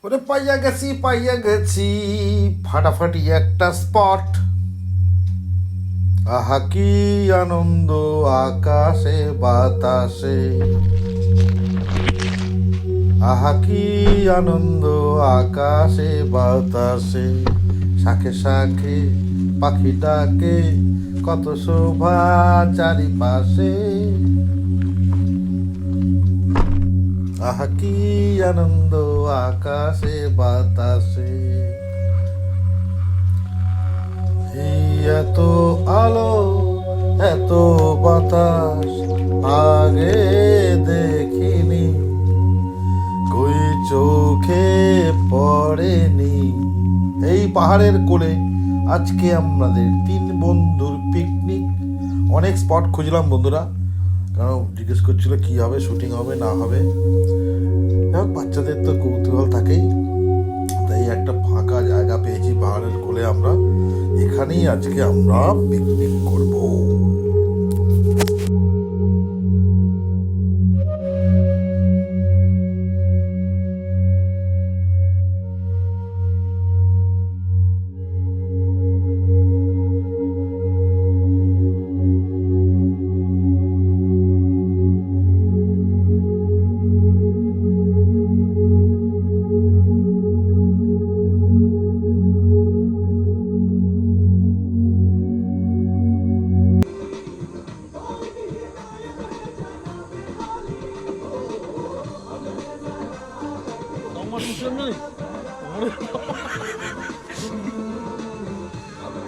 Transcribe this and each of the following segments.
ওরে পাইয়া গেছি ফাটাফাটি একটা স্পট। আহা কি আনন্দ আকাশে বাতাসে, আহা কি আনন্দ আকাশে বাতাসে, শাখে শাখে পাখি ডাকে, কত শোভা চারিপাশে। আহা কি আনন্দ আকাশে বাতাসে, এই এত আলো এত বাতাস আগে দেখিনি, কই চোখে পড়েনি। এই পাহাড়ের কোলে আজকে আমাদের 3 বন্ধুর পিকনিক। অনেক স্পট খুঁজলাম বন্ধুরা, কারণ জিজ্ঞেস করছিল কি হবে, শুটিং হবে না হবে। বাচ্চাদের তো কৌতূহল থাকেই, তাই একটা ফাঁকা জায়গা পেয়েছি পাহাড়ের কোলে। আমরা এখানেই আজকে আমরা পিকনিক করব।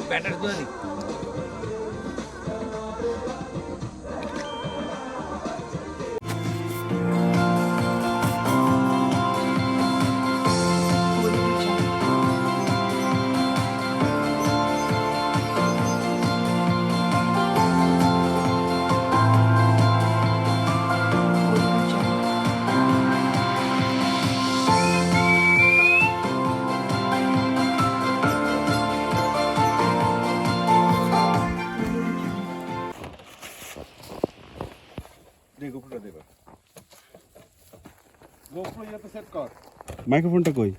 ব্যাটার জনি মাইক্রোফোনটা কই?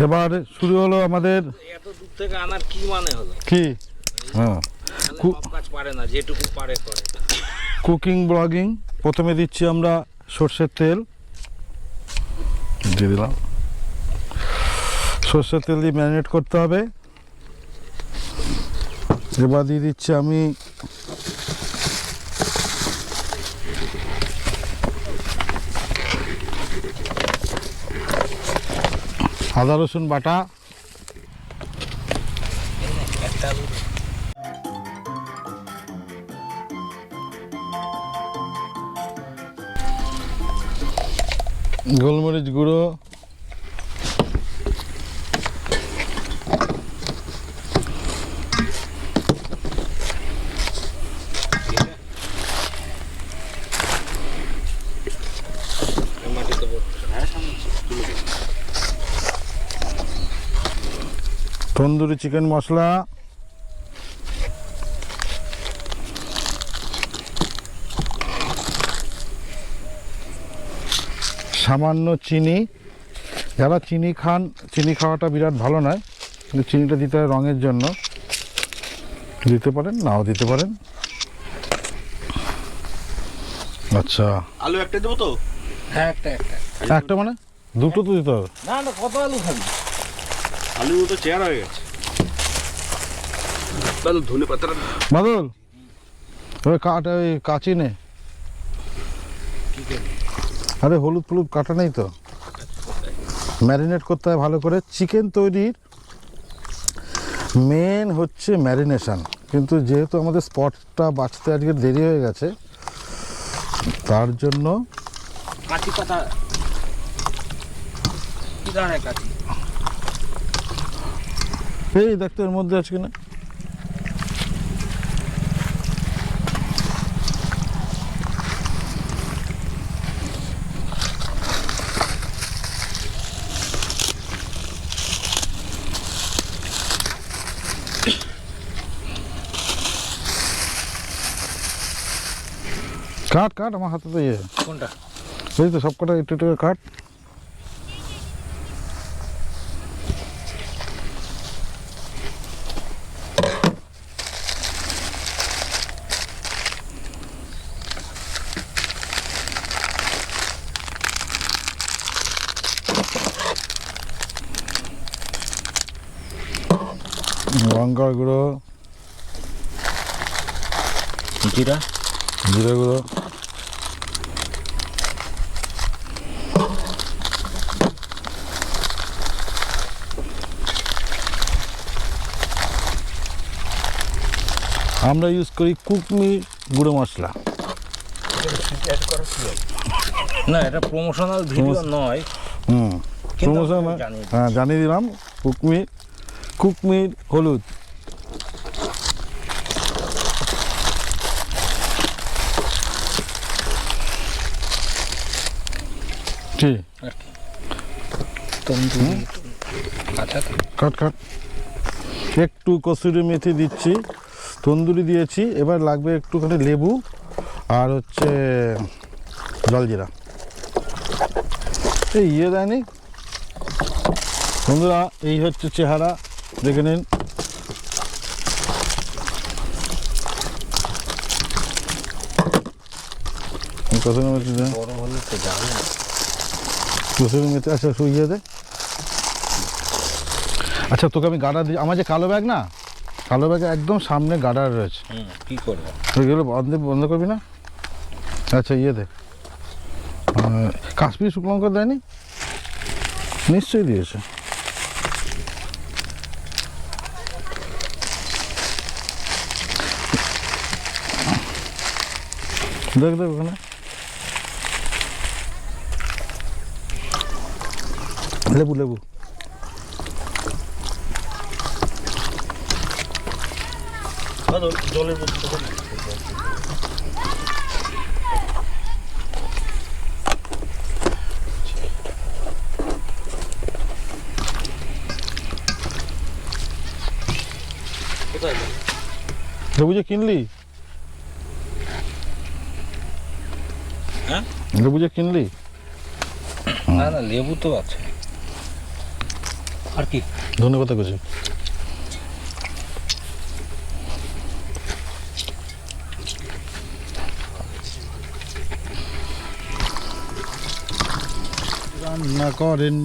এবার শুরু হলো আমাদের। এত দূর থেকে আনার কি মানে হলো? কি সব কাজ পারে না, যেটুকু পারে করে। Cooking blogging. প্রথমে দিচ্ছি আমরা সর্ষের তেল, দিয়ে দিলাম। সর্ষের তেল দিয়ে ম্যারিনেট করতে হবে। এবার দিয়ে দিচ্ছি আমি আদা রসুন বাটা, গোলমরিচ গুঁড়ো, তন্দুরি চিকেন মশলা, সামান্য চিনি। যারা চিনি খান, চিনি খাওয়াটা বিরাট ভালো নয়, কিন্তু চিনিটা দিতে হয় রঙের জন্য। দিতে পারেন, নাও দিতে পারেন। আচ্ছা, আলু একটা দেবো তো? হ্যাঁ, একটা একটা মানে দুটো তো দিতে হবে। না না, কত আলু খাবি? আলু তো চেয়ার হয়ে গেছে। ধনে পাতাটা বাদল, ওই কাটা, ওই কাচি নে। আরে হলুদ ফলুদ কাটা নেই তো? ম্যারিনেট করতে হয় ভালো করে। চিকেন তৈরির মেন হচ্ছে ম্যারিনেশন, কিন্তু যেহেতু আমাদের স্পটটা বাঁচতে আজকে দেরি হয়ে গেছে, তার জন্য কাঁচি পাতা কি ধরনের কাঁচি? এই দেখতে এর মধ্যে আছে কিনা। কাট কাট, আমার হাতে তো ইয়ে, কোনটা? এই তো সব কটা একটু একটু করে কাট। লঙ্কার গুঁড়ো, জিরা, জিরে গুঁড়ো, আমরা ইউজ করি কুকমি গুঁড়ো মশলা। না এটা প্রমোশনাল ভিডিও নয়, হুম, কিন্তু সমস্যা আমি না। জানি। হ্যাঁ, জানিয়ে দিলাম। কুকমির হলুদ, ঠিক আর কি তন্দুরি আচ্ছা কাট কাট। একটু কসুরি মেথি দিচ্ছি, তন্দুরি দিয়েছি। এবার লাগবে একটুখানি লেবু আর হচ্ছে জলজিরা। এই ইয়ে দেয়নি বন্ধুরা, এই হচ্ছে চেহারা, দেখে নিন। কসুরি মেথি দেন, বড় হলে তো যাবে না। কসুরি মেথি। আচ্ছা শুয়ে দে। আচ্ছা তোকে আমি গার্ডার দিই, আমার যে কালো ব্যাগ না, কালো ব্যাগে একদম সামনে গার্ডার রয়েছে, কি করবো? ওইগুলো বন্ধ করবি না। আচ্ছা ইয়ে দে, কাশ্মীরি শুকনো লঙ্কা দেয়নি? নিশ্চয়ই দিয়েছে। দেখ দেখ ওখানে লেবু লেবু। জলের মধ্যে কোথায় যাবে? লেবু যে কিনলি, হ্যাঁ লেবু যে কিনলি, না না লেবু তো আছে। আর কি? ধন্যবাদ কুচি। রান্না করেন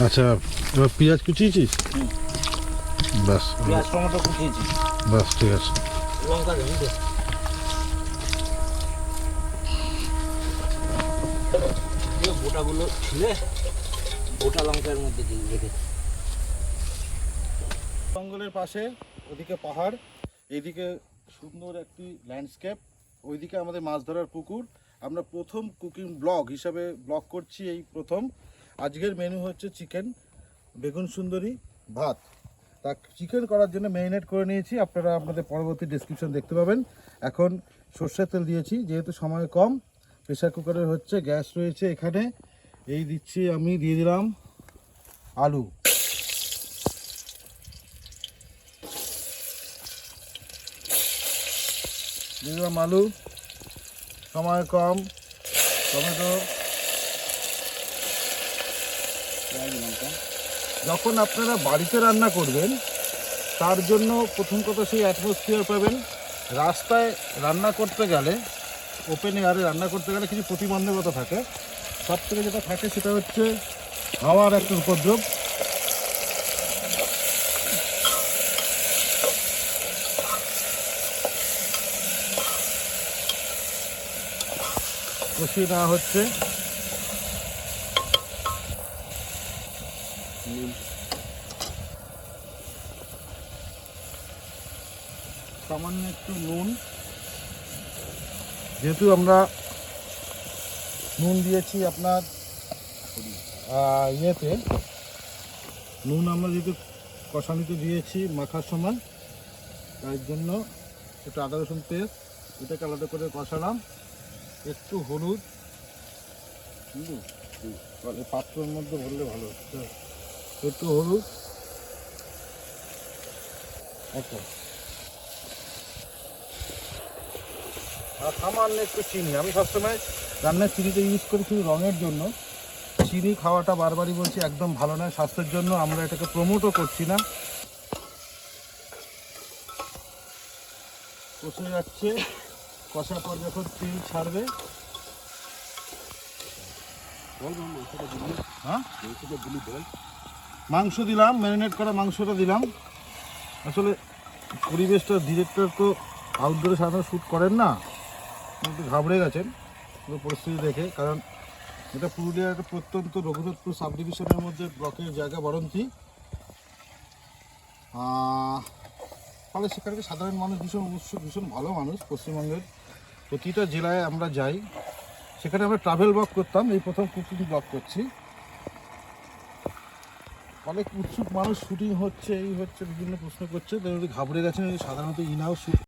আচ্ছা, এবার পেঁয়াজ কুচিয়েছিস? ব্যাস পেঁয়াজ টমেটো কুচিয়েছি, ব্যাস ঠিক আছে। লঙ্কা দেবো তো। গোটাগুলো ছিলে গোটা লঙ্কার মধ্যে দিয়ে রেখে। জঙ্গলের পাশে ওদিকে পাহাড়, এইদিকে সুন্দর একটি ল্যান্ডস্কেপ, ওইদিকে আমাদের মাছ ধরার পুকুর। আমরা প্রথম কুকিং ব্লগ হিসাবে ব্লগ করছি, এই প্রথম। আজকের মেনু হচ্ছে চিকেন, বেগুন সুন্দরী, ভাত। তা চিকেন করার জন্য ম্যারিনেট করে নিয়েছি, আপনারা আপনাদের পরবর্তী ডেসক্রিপশন দেখতে পাবেন। এখন সর্ষের তেল দিয়েছি, যেহেতু সময় কম, প্রেশার কুকারের হচ্ছে, গ্যাস রয়েছে এখানে। এই দিচ্ছি, আমি দিয়ে দিলাম আলু, দিয়ে দিলাম আলু, সময় কম, টমেটো, যখন আপনারা বাড়িতে রান্না করবেন তার জন্য প্রথম কথা সেই অ্যাটমসফিয়ার পাবেন। রাস্তায় রান্না করতে গেলে, ওপেন এয়ারে রান্না করতে গেলে কিছু প্রতিবন্ধকতা থাকে। সব থেকে যেটা থাকে সেটা হচ্ছে হাওয়ার একটা উপদ্রব। কষিয়ে নেওয়া হচ্ছে। সামান্য একটু নুন, যেহেতু আমরা নুন দিয়েছি আপনার ইয়েতে, নুন আমরা যেহেতু কষানিতে দিয়েছি মাখার সময়, তাই জন্য একটু আদা রসুন পেস্ট, এটাকে আলাদা করে কষালাম। একটু হলুদ, এই পাত্রের মধ্যে ভরলে ভালো হচ্ছে, একটু হলুদ, আচ্ছা, আর সামান্য একটু চিনি। আমি সবসময় রান্নার চিনিটা ইউজ করি শুধু রঙের জন্য। চিনি খাওয়াটা বারবারই বলছি একদম ভালো নয় স্বাস্থ্যের জন্য, আমরা এটাকে প্রমোটও করছি না। কষে যাচ্ছে, কষার পর যখন তেল ছাড়বে, হ্যাঁ মাংস দিলাম, ম্যারিনেট করা মাংসটা দিলাম। আসলে পরিবেশটা ডিরেক্টর তো আউটডোরে সাধারণত শ্যুট করেন না, একটু ঘাবড়ে গেছেন পুরো পরিস্থিতি দেখে, কারণ এটা পুরুলিয়ার একটা প্রত্যন্ত রঘুনাথপুর সাব ডিভিশনের মধ্যে ব্লকের জায়গা বরন্তি। ফলে সেখানকার সাধারণ মানুষ ভীষণ ভালো মানুষ। পশ্চিমবঙ্গের প্রতিটা জেলায় আমরা যাই, সেখানে আমরা ট্রাভেল ব্লগ করতাম, এই প্রথম কুকিং ব্লগ করছি। অনেক উৎসুক মানুষ, শুটিং হচ্ছে, এই হচ্ছে, বিভিন্ন প্রশ্ন করছে, তাই ঘাবড়ে গেছেন। সাধারণত ইনাও শ্যুট